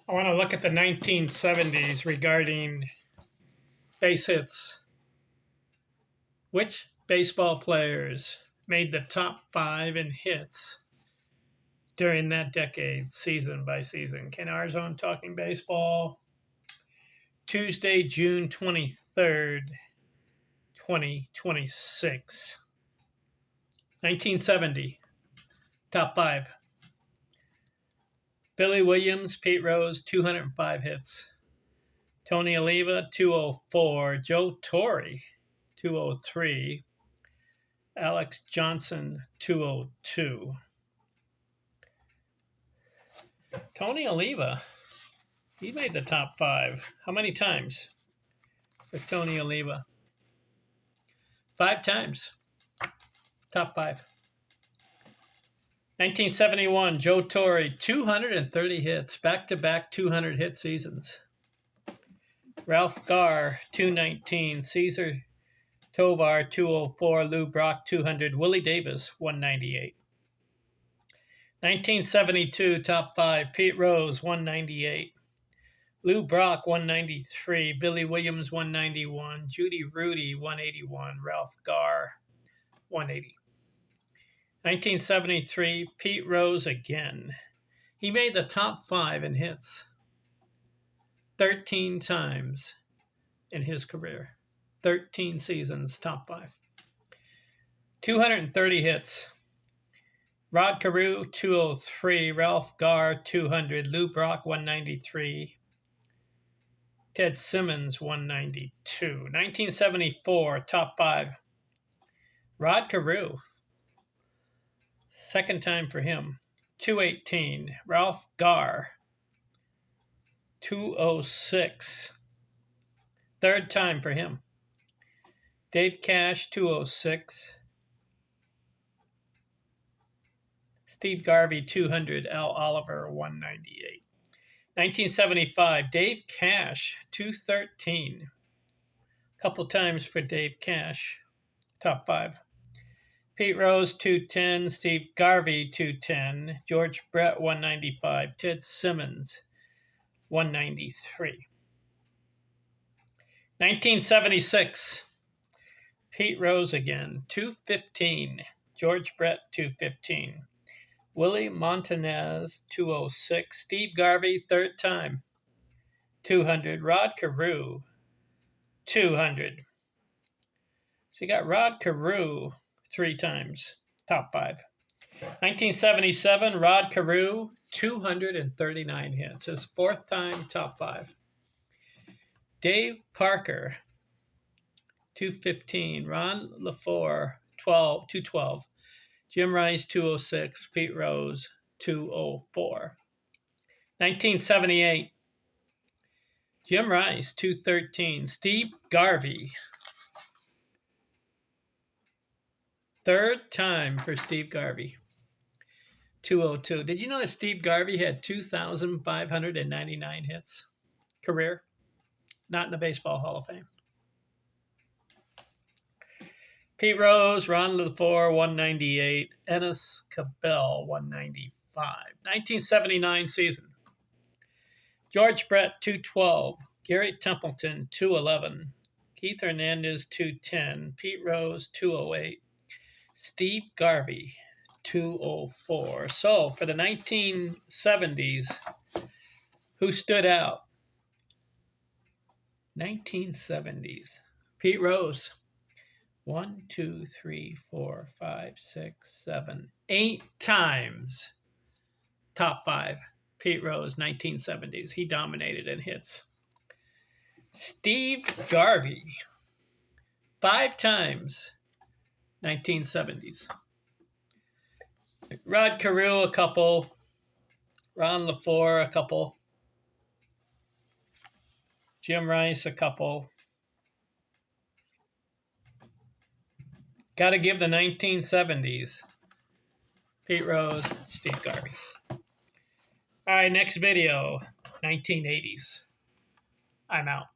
I want to look at the 1970s regarding base hits. Which baseball players made the top 5 in hits during that decade, season by season? Ken Arzone talking baseball. Tuesday, June 23rd, 2026. 1970, top 5. Billy Williams, Pete Rose, 205 hits. Tony Oliva, 204. Joe Torre, 203. Alex Johnson, 202. Tony Oliva, he made the top 5. How many times for Tony Oliva? 5 times. Top 5. 1971, Joe Torre, 230 hits, back-to-back 200-hit seasons. Ralph Garr, 219. Cesar Tovar, 204. Lou Brock, 200. Willie Davis, 198. 1972, top 5. Pete Rose, 198. Lou Brock, 193. Billy Williams, 191. Judy Rudy, 181. Ralph Garr, 180. 1973, Pete Rose again. He made the top 5 in hits 13 times in his career. 13 seasons, top 5. 230 hits. Rod Carew, 203. Ralph Garr, 200. Lou Brock, 193. Ted Simmons, 192. 1974, top 5. Rod Carew. Second time for him, 218. Ralph Garr, 206. Third time for him. Dave Cash, 206. Steve Garvey, 200. Al Oliver, 198. 1975, Dave Cash, 213. Couple times for Dave Cash, top 5. Pete Rose, 210. Steve Garvey, 210. George Brett, 195. Ted Simmons, 193. 1976, Pete Rose again, 215. George Brett, 215. Willie Montanez, 206. Steve Garvey, third time, 200. Rod Carew, 200. So you got Rod Carew 3 times, top 5. 1977, Rod Carew, 239 hits. His 4th time, top 5. Dave Parker, 215. Ron LaFleur, 212. Jim Rice, 206. Pete Rose, 204. 1978, Jim Rice, 213. Steve Garvey, 3rd time for Steve Garvey, 202. Did you know that Steve Garvey had 2,599 hits career? Not in the Baseball Hall of Fame. Pete Rose, Ron LaFleur, 198. Ennis Cabell, 195. 1979 season. George Brett, 212. Gary Templeton, 211. Keith Hernandez, 210. Pete Rose, 208. Steve Garvey, 204. So for the 1970s, who stood out? 1970s. Pete Rose. 1, 2, 3, 4, 5, 6, 7, 8 times top 5. Pete Rose, 1970s. He dominated in hits. Steve Garvey, 5 times, 1970s. Rod Carew, a couple. Ron LaFleur, a couple. Jim Rice, a couple. Got to give the 1970s. Pete Rose, Steve Garvey. All right, next video, 1980s. I'm out.